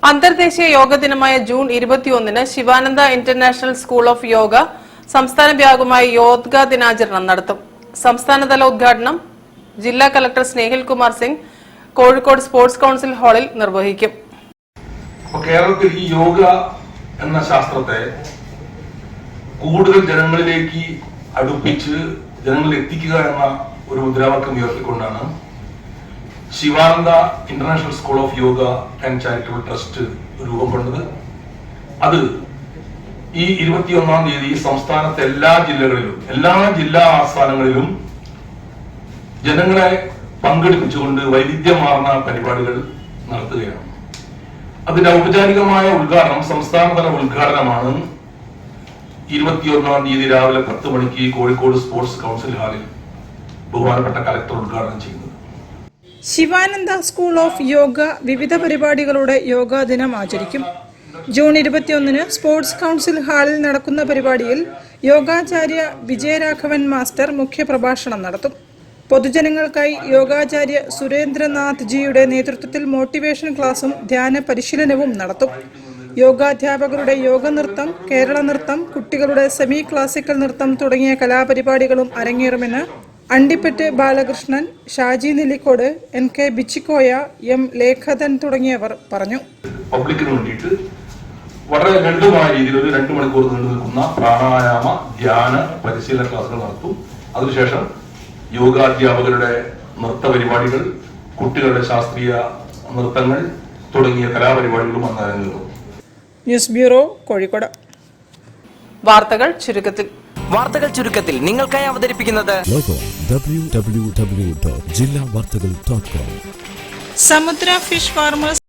അന്തർദേശീയ യോഗ ദിനമായ ജൂൺ 21-ന് Sivananda international school of yoga സംസ്ഥാന വ്യാപകമായി യോഗ ദിനാചരണം നടത്തും. സംസ്ഥാനതല ഉദ്ഘാടനം ജില്ലാ collector Snehil Kumar Singh Kozhikode sports council ഹാളിൽ നിർവഹിക്കും. കേരളത്തിൽ ഈ യോഗ എന്ന ശാസ്ത്രത്തെ കൂടുതൽ ജനങ്ങളിലേക്ക് അടുപ്പിച്ച് ജനങ്ങളിൽ എത്തിക്കുക എന്ന ഒരു മുദ്രാവാക്യം ഉയർത്തിക്കൊണ്ടാണ് Sivananda international school of yoga and charitable trust രൂപം കൊണ്ടത്. അത് ഈ 21-ാം തീയതി സംസ്ഥാനത്തെ എല്ലാ ജില്ലാ ആസ്ഥാനങ്ങളിലും ജനങ്ങളെ പങ്കെടുപ്പിച്ചുകൊണ്ട് വൈവിധ്യമാർന്ന പരിപാടികൾ നടത്തുകയാണ്. അതിന്റെ ഔപചാരികമായ ഉദ്ഘാടനം, സംസ്ഥാനതല ഉദ്ഘാടനമാണ് 21-ാം തീയതി രാവിലെ 10 മണിക്ക് കോഴിക്കോട് സ്പോർട്സ് കൌൺസിൽ ഹാളിൽ ബഹുമാനപ്പെട്ട കലക്ടർ ഉദ്ഘാടനം ചെയ്യുന്നത്. ശിവാനന്ദ സ്കൂൾ ഓഫ് യോഗ വിവിധ പരിപാടികളുടെ യോഗാ ദിനം ആചരിക്കും. ജൂൺ 21-ന് സ്പോർട്സ് കൌൺസിൽ ഹാളിൽ നടക്കുന്ന പരിപാടിയിൽ യോഗാചാര്യ വിജയരാഘവൻ മാസ്റ്റർ മുഖ്യപ്രഭാഷണം നടത്തും. പൊതുജനങ്ങൾക്കായി യോഗാചാര്യ സുരേന്ദ്രനാഥ് ജിയുടെ നേതൃത്വത്തിൽ മോട്ടിവേഷൻ ക്ലാസും ധ്യാന പരിശീലനവും നടത്തും. യോഗാധ്യാപകരുടെ യോഗ നൃത്തം, കേരള നൃത്തം, കുട്ടികളുടെ സെമി ക്ലാസിക്കൽ നൃത്തം തുടങ്ങിയ കലാപരിപാടികളും അരങ്ങേറുമെന്ന് അണ്ടിപ്പറ്റ് ബാലകൃഷ്ണൻ, ഷാജി നെല്ലിക്കോട്, NK ബിച്ചിക്കോയ, M ലേഖധൻ തുടങ്ങിയവർ പറഞ്ഞു. പബ്ലിക്കിന് വേണ്ടിയിട്ട് വളരെ ലളിതമായ രീതിയിൽ ഒരു 2 മണിക്കൂർ നീണ്ടു നിൽക്കുന്ന പ്രാണായാമ ധ്യാന പരിശീലന ക്ലാസുകൾ നടത്തും. അതിനുശേഷം യോഗാധ്യാപകരുടെ നൃത്ത പരിപാടികൾ, കുട്ടികളുടെ ശാസ്ത്രീയ നൃത്തങ്ങൾ തുടങ്ങിയ കലാപരിപാടികളും അന്നേരം. News bureau, Kozhikode. വാർത്തകൾ ചുരുക്കത്തിൽ നിങ്ങൾക്കായി അവതരിപ്പിക്കുന്നത് സമുദ്ര ഫിഷ് ഫാർമേഴ്സ്